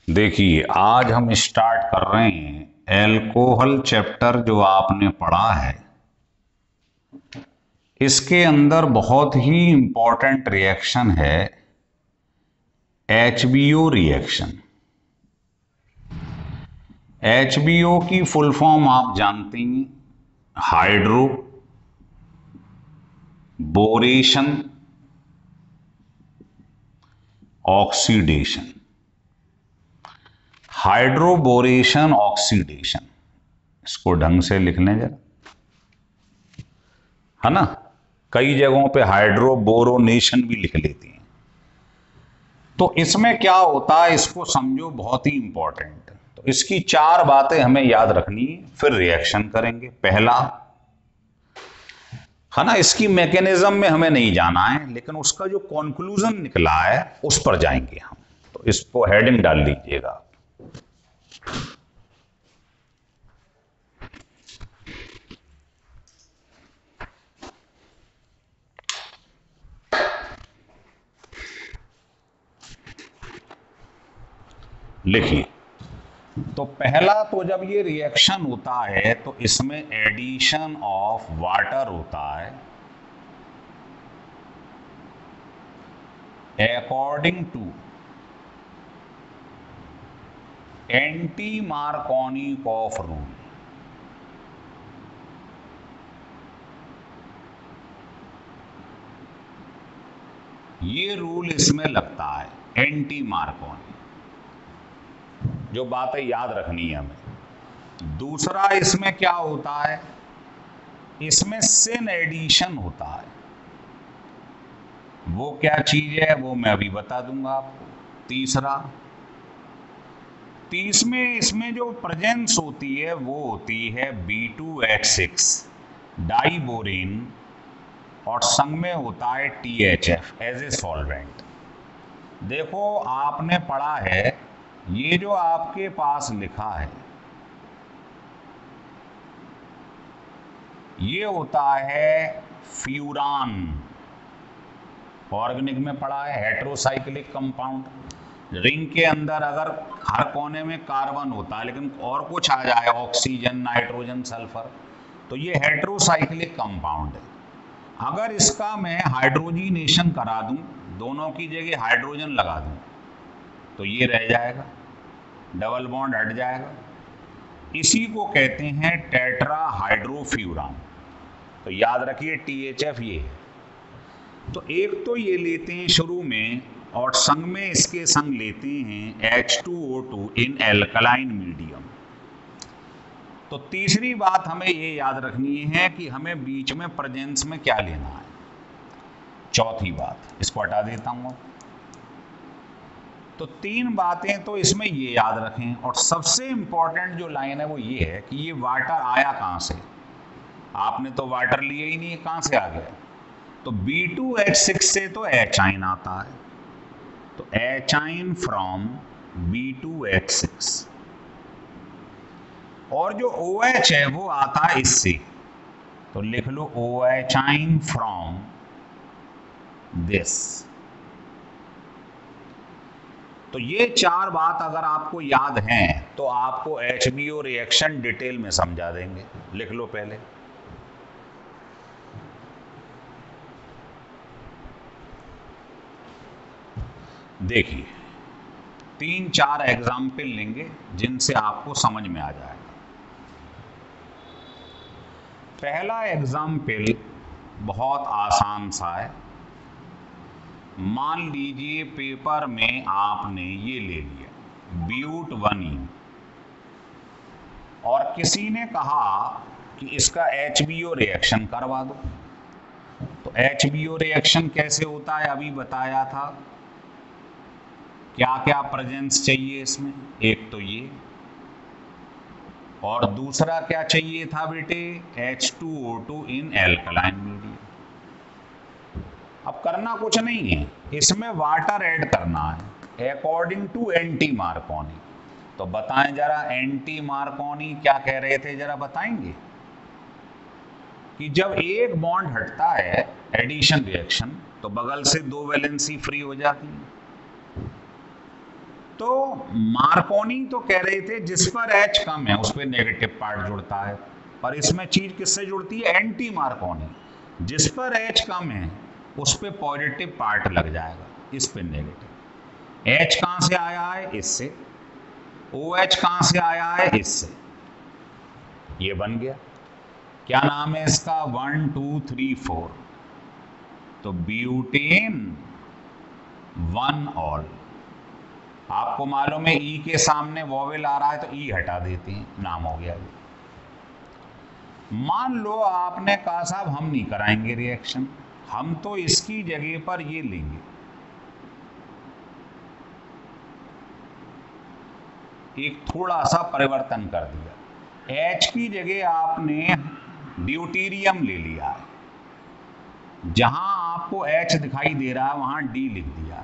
देखिए, आज हम स्टार्ट कर रहे हैं एल्कोहल चैप्टर जो आपने पढ़ा है। इसके अंदर बहुत ही इंपॉर्टेंट रिएक्शन है HBO रिएक्शन। HBO की फुल फॉर्म आप जानते हैं, हाइड्रो बोरेशन ऑक्सीडेशन। हाइड्रोबोरेशन ऑक्सीडेशन, इसको ढंग से लिख लें जरा, है ना। कई जगहों पे हाइड्रोबोरोनेशन भी लिख लेती हैं। तो इसमें क्या होता है, इसको समझो, बहुत ही इंपॉर्टेंट। तो इसकी चार बातें हमें याद रखनी है, फिर रिएक्शन करेंगे। पहला, है ना, इसकी मैकेनिज्म में हमें नहीं जाना है, लेकिन उसका जो कॉन्क्लूजन निकला है उस पर जाएंगे हम। तो इसको हेडिंग डाल लीजिएगा। लिखिए। तो पहला, तो जब ये रिएक्शन होता है तो इसमें एडिशन ऑफ वाटर होता है according to anti Markovnikov rule. ये रूल इसमें लगता है, एंटी मार्कोनी। जो बातें याद रखनी है हमें। दूसरा, इसमें क्या होता है, इसमें सिन एडिशन होता है। वो क्या चीज है वो मैं अभी बता दूंगा आपको। तीसरा, तीसवें इसमें जो प्रेजेंस होती है वो होती है B2H6 डाइबोरेन, और संग में होता है THF एज ए सॉल्वेंट। देखो, आपने पढ़ा है, ये जो आपके पास लिखा है ये होता है फ्यूरान। ऑर्गेनिक में पढ़ा है, हेट्रोसाइक्लिक कंपाउंड। रिंग के अंदर अगर हर कोने में कार्बन होता है लेकिन और कुछ आ जाए, ऑक्सीजन, नाइट्रोजन, सल्फर, तो ये हेट्रोसाइक्लिक कंपाउंड है। अगर इसका मैं हाइड्रोजीनेशन करा दूं, दोनों की जगह हाइड्रोजन लगा दूं, तो ये रह जाएगा, डबल बॉन्ड हट जाएगा। इसी को कहते हैं टेट्रा हाइड्रोफ्यूरान। तो याद रखिए, THF ये है। तो एक तो ये लेते हैं शुरू में, और संग में इसके संग लेते हैं H2O2 इन एल्कलाइन मीडियम। तो तीसरी बात हमें ये याद रखनी है कि हमें बीच में प्रेजेंस में क्या लेना है। चौथी बात, इसको हटा देता हूं। तो तीन बातें तो इसमें ये याद रखें, और सबसे इंपॉर्टेंट जो लाइन है वो ये है कि ये वाटर आया कहां से। आपने तो वाटर लिया ही नहीं, कहां से आ गया। तो B2H6 से तो एचाइन आता है, तो एचाइन फ्रॉम B2H6। और जो OH है वो आता है इससे, तो लिख लो OHine फ्रॉम दिस। तो ये चार बात अगर आपको याद हैं तो आपको HBO रिएक्शन डिटेल में समझा देंगे। लिख लो पहले। देखिए, तीन चार एग्जाम्पल लेंगे जिनसे आपको समझ में आ जाएगा। पहला एग्जाम्पल बहुत आसान सा है। मान लीजिए पेपर में आपने ये ले लिया ब्यूट 1E, और किसी ने कहा कि इसका HBO रिएक्शन करवा दो। तो HBO रिएक्शन कैसे होता है अभी बताया था। क्या क्या प्रेजेंस चाहिए इसमें, एक तो ये, और दूसरा क्या चाहिए था बेटे, H2O2 इन एल्कलाइन मीडियम। अब करना कुछ नहीं है, इसमें वाटर ऐड करना है अकॉर्डिंग टू एंटी मार्कोनी। तो बताएं जरा, एंटी मार्कोनी क्या कह रहे थे, जरा बताएंगे। कि जब एक बॉन्ड हटता है एडिशन रिएक्शन, तो बगल से दो वैलेंसी फ्री हो जाती है। तो मार्कोनी तो कह रहे थे जिस पर एच कम है उस पर नेगेटिव पार्ट जुड़ता है, पर इसमें चीज किससे जुड़ती है? Anti Markovnikov. जिस पर एच कम है उस पे पॉजिटिव पार्ट लग जाएगा, इस पे नेगेटिव। एच कहां से आया है? इससे। ओ एच कहां से आया है? इससे। ये बन गया। क्या नाम है इसका? 1 2 3 4। तो ब्यूटेन 1 ऑल। आपको मालूम है ई के सामने वॉवेल आ रहा है तो ई हटा देते हैं, नाम हो गया। मान लो आपने कहा साहब हम नहीं कराएंगे रिएक्शन, हम तो इसकी जगह पर ये लेंगे, एक थोड़ा सा परिवर्तन कर दिया। H की जगह आपने ड्यूटीरियम ले लिया है, जहां आपको H दिखाई दे रहा है वहां D लिख दिया।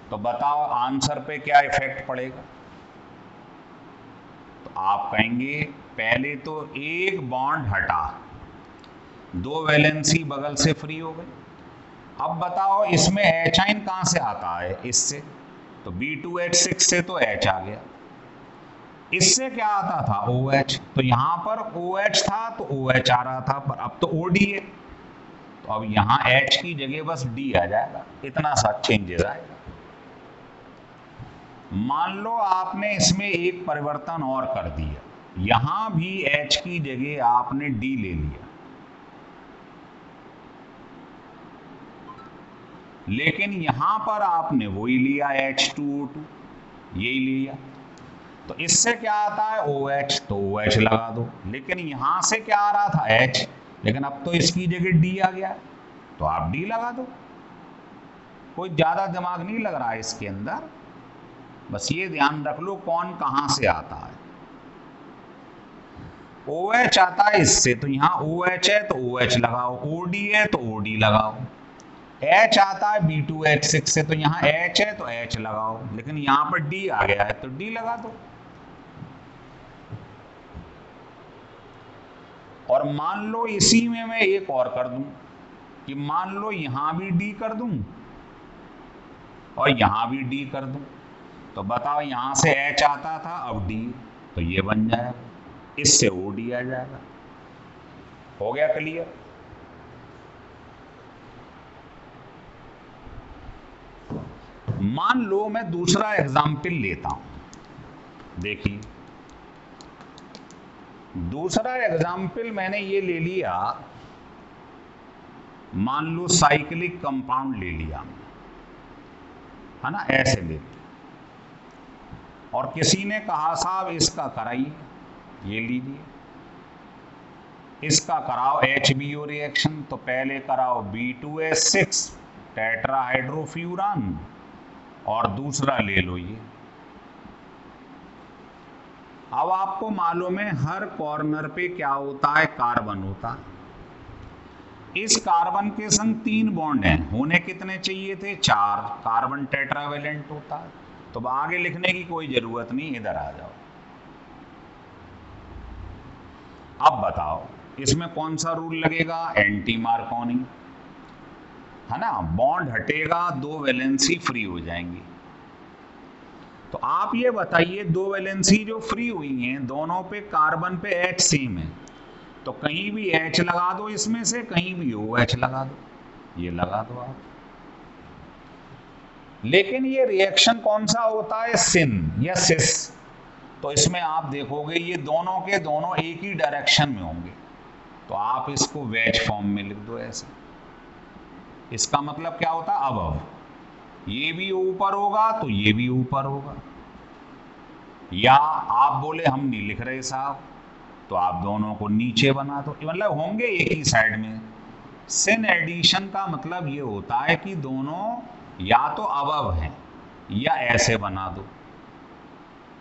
तो बताओ आंसर पे क्या इफेक्ट पड़ेगा? तो आप कहेंगे पहले तो एक बॉन्ड हटा, 2 वैलेंसी बगल से फ्री हो गई। अब बताओ इसमें H आइन कहां से आता है? इससे। तो B2H6 से तो H आ गया। इससे क्या आता था? OH। तो यहां पर OH था तो OH आ रहा था, पर अब तो OD है, तो अब यहां H की जगह बस D आ जाएगा, इतना सा चेंजेस आएगा। मान लो आपने इसमें एक परिवर्तन और कर दिया, यहां भी H की जगह आपने D ले लिया, लेकिन यहां पर आपने वही लिया H2O2, यही लिया। तो इससे क्या आता है? OH, तो OH लगा दो। लेकिन यहां से क्या आ रहा था? H, लेकिन अब तो इसकी जगह D आ गया, तो आप D लगा दो। कोई ज्यादा दिमाग नहीं लग रहा है इसके अंदर, बस ये ध्यान रख लो कौन कहां से आता है। OH आता है इससे, तो यहां OH है तो OH लगाओ, OD है तो OD लगाओ। H आता है B2H6 से, तो यहां H है तो H लगाओ, लेकिन यहां पर D आ गया है तो D लगा दो। और मान लो इसी में मैं एक और कर दूं कि मान लो यहां भी D कर दूं और यहां भी D कर दूं, तो बताओ यहां से H आता था, अब D, तो ये बन जाएगा, इससे OD आ जाएगा। हो गया क्लियर? मान लो मैं दूसरा एग्जाम्पल लेता हूं, देखिए दूसरा एग्जाम्पल मैंने ये ले लिया, मान लो साइक्लिक कंपाउंड ले लिया, है ना, ऐसे ले लिया, और किसी ने कहा साहब इसका कराइए, ये लीजिए, इसका कराओ HBO रिएक्शन। तो पहले कराओ B2H6 टेट्राहाइड्रोफ्यूरान, और दूसरा ले लो ये। अब आपको मालूम है हर कॉर्नर पे क्या होता है? कार्बन होता है। इस कार्बन के संग 3 बॉन्ड हैं, होने कितने चाहिए थे? 4। कार्बन टेट्रावेलेंट होता है। तो अब आगे लिखने की कोई जरूरत नहीं, इधर आ जाओ। अब बताओ इसमें कौन सा रूल लगेगा? एंटी मार्कोनी, है ना। बॉन्ड हटेगा, 2 वैलेंसी फ्री हो जाएंगी। तो आप ये बताइए 2 वैलेंसी जो फ्री हुई हैं दोनों पे कार्बन पे H सेम है, तो कहीं भी H लगा दो इसमें से, कहीं भी OH लगा दो, ये लगा दो आप। लेकिन ये रिएक्शन कौन सा होता है? सिन या सिस। तो इसमें आप देखोगे ये दोनों के दोनों एक ही डायरेक्शन में होंगे, तो आप इसको वेज फॉर्म में लिख दो ऐसे। इसका मतलब क्या होता है? अब ये भी ऊपर होगा तो ये भी ऊपर होगा। या आप बोले हम नहीं लिख रहे साहब, तो आप दोनों को नीचे बना दो, मतलब होंगे एक ही साइड में। सिन एडिशन का मतलब ये होता है कि दोनों या तो अबव हैं या ऐसे बना दो।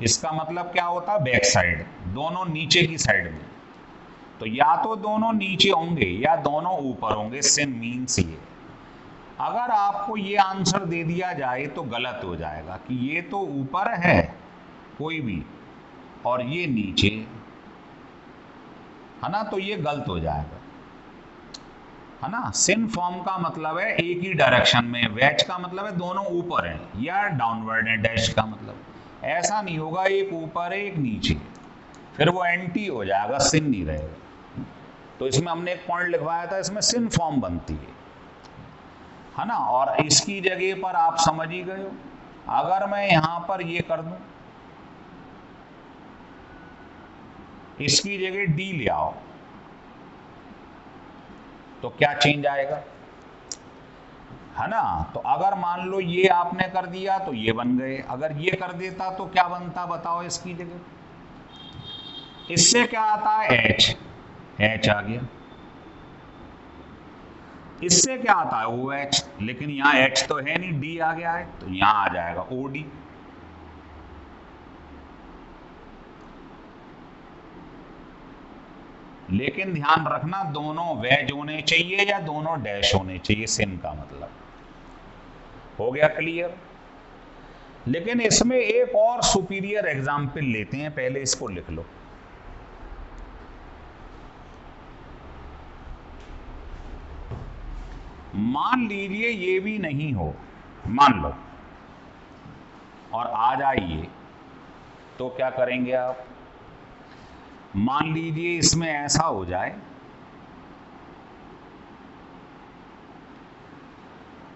इसका मतलब क्या होता है? बैक साइड, दोनों नीचे की साइड में। तो या तो दोनों नीचे होंगे या दोनों ऊपर होंगे, सिन मीन्स ये। अगर आपको ये आंसर दे दिया जाए तो गलत हो जाएगा कि ये तो ऊपर है कोई भी और ये नीचे, है ना, तो ये गलत हो जाएगा। है ना। सिन फॉर्म का मतलब है एक ही डायरेक्शन में, वेज का मतलब है दोनों ऊपर हैं या डाउनवर्ड है, डैश का मतलब ऐसा नहीं होगा एक ऊपर है एक नीचे, फिर वो एंटी हो जाएगा, सिन नहीं रहेगा। तो इसमें हमने एक पॉइंट लिखवाया था, इसमें सिन फॉर्म बनती है ना। और इसकी जगह पर आप समझ ही गए हो, अगर मैं यहां पर ये कर दूं, इसकी जगह डी ले आओ, तो क्या चेंज आएगा, है ना। तो अगर मान लो ये आपने कर दिया तो ये बन गए, अगर ये कर देता तो क्या बनता बताओ इसकी जगह। इससे क्या आता है एच, एच आ गया। इससे क्या आता है ओ एच, लेकिन यहां एच तो है नहीं, डी आ गया है, तो यहां आ जाएगा ओ डी। लेकिन ध्यान रखना दोनों वेज होने चाहिए या दोनों डैश होने चाहिए, सिन का मतलब। हो गया क्लियर। लेकिन इसमें एक और सुपीरियर एग्जाम्पल लेते हैं, पहले इसको लिख लो। मान लीजिए ये भी नहीं हो, मान लो, और आ जाइए, तो क्या करेंगे आप। मान लीजिए इसमें ऐसा हो जाए,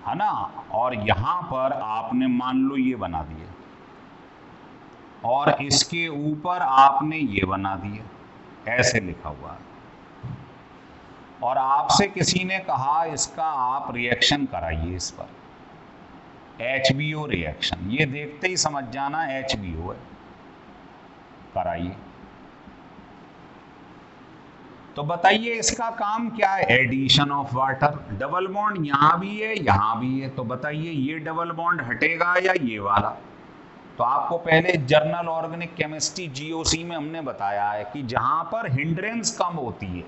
है ना, और यहां पर आपने मान लो ये बना दिया, और इसके ऊपर आपने ये बना दिया, ऐसे लिखा हुआ है, और आपसे किसी ने कहा इसका आप रिएक्शन कराइए इस पर, HBO रिएक्शन, ये देखते ही समझ जाना HBO है, कराइए। तो बताइए इसका काम क्या है, addition of water, double bond यहां भी है यहां भी है, तो बताइए ये डबल बॉन्ड हटेगा या ये वाला। तो आपको पहले जर्नल ऑर्गेनिक केमिस्ट्री GOC में हमने बताया है कि जहां पर हिंड्रेंस कम होती है,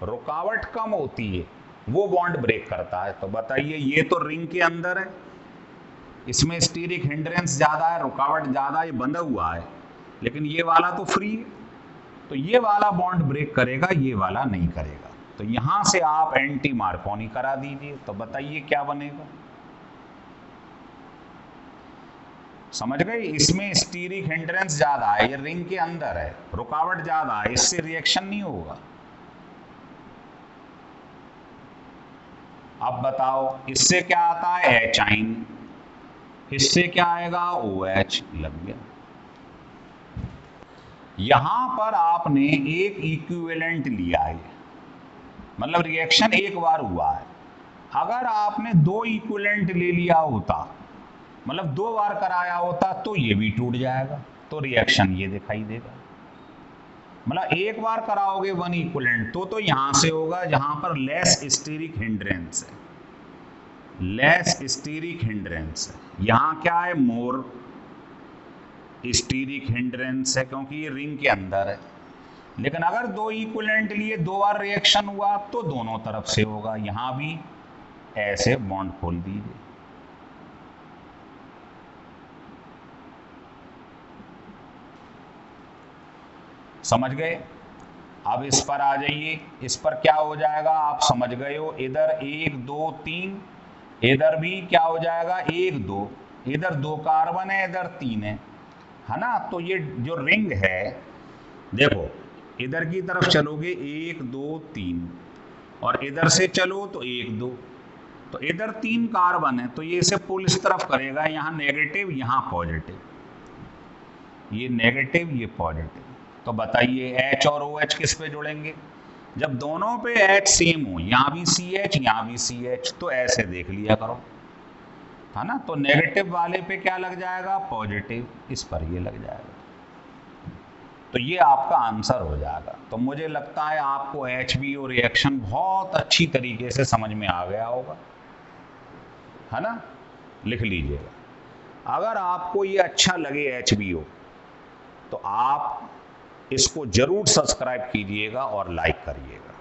रुकावट कम होती है, वो बॉन्ड ब्रेक करता है। तो बताइए ये तो रिंग के अंदर है, इसमें स्टीरिक हिंड्रेंस ज्यादा है, रुकावट ज्यादा, ये बंधा हुआ है, लेकिन ये वाला तो फ्री है, तो ये वाला बॉन्ड ब्रेक करेगा, ये वाला नहीं करेगा। तो यहां से आप एंटी मार्कोनी करा दीजिए, तो बताइए क्या बनेगा। समझ गए, इसमें स्टीरिक हिंड्रेंस ज्यादा है, ये रिंग के अंदर है, रुकावट ज्यादा है, इससे रिएक्शन नहीं होगा। अब बताओ इससे क्या आता है एचाइन, इससे क्या आएगा OH, लग गया। यहां पर आपने एक इक्विवेलेंट लिया है, मतलब रिएक्शन एक बार हुआ है। अगर आपने दो इक्विवेलेंट ले लिया होता, मतलब दो बार कराया होता, तो ये भी टूट जाएगा, तो रिएक्शन ये दिखाई देगा। मतलब एक बार कराओगे वन इक्विवेलेंट तो यहां से होगा जहां पर लेस स्टीरिक हिंड्रेंस है, लेस स्टीरिक हिंड्रेंस है। यहां क्या है, मोर स्टीरिक हिंड्रेंस है, क्योंकि ये रिंग के अंदर है। लेकिन अगर दो इक्विवेलेंट लिए दो बार रिएक्शन हुआ तो दोनों तरफ से होगा, यहां भी ऐसे बॉन्ड खोल दीजिए। समझ गए। अब इस पर आ जाइए, इस पर क्या हो जाएगा आप समझ गए हो, इधर 1 2 3, इधर भी क्या हो जाएगा 1 2, इधर 2 कार्बन है इधर 3 है ना। तो ये जो रिंग है, देखो इधर की तरफ चलोगे 1 2 3, और इधर से चलो तो 1 2, तो इधर 3 कार्बन है, तो ये इसे पुल इस तरफ करेगा, यहाँ नेगेटिव यहाँ पॉजिटिव, ये नेगेटिव ये पॉजिटिव। तो बताइए H और OH किस पे जुड़ेंगे, जब दोनों पे H सेम हो, यहाँ भी CH यहाँ भी CH, तो ऐसे देख लिया करो, है ना। तो नेगेटिव वाले पे क्या लग जाएगा, पॉजिटिव, इस पर ये लग जाएगा, तो ये आपका आंसर हो जाएगा। तो मुझे लगता है आपको HBO रिएक्शन बहुत अच्छी तरीके से समझ में आ गया होगा, है ना। लिख लीजिएगा। अगर आपको ये अच्छा लगे HBO, तो आप इसको जरूर सब्सक्राइब कीजिएगा और लाइक करिएगा।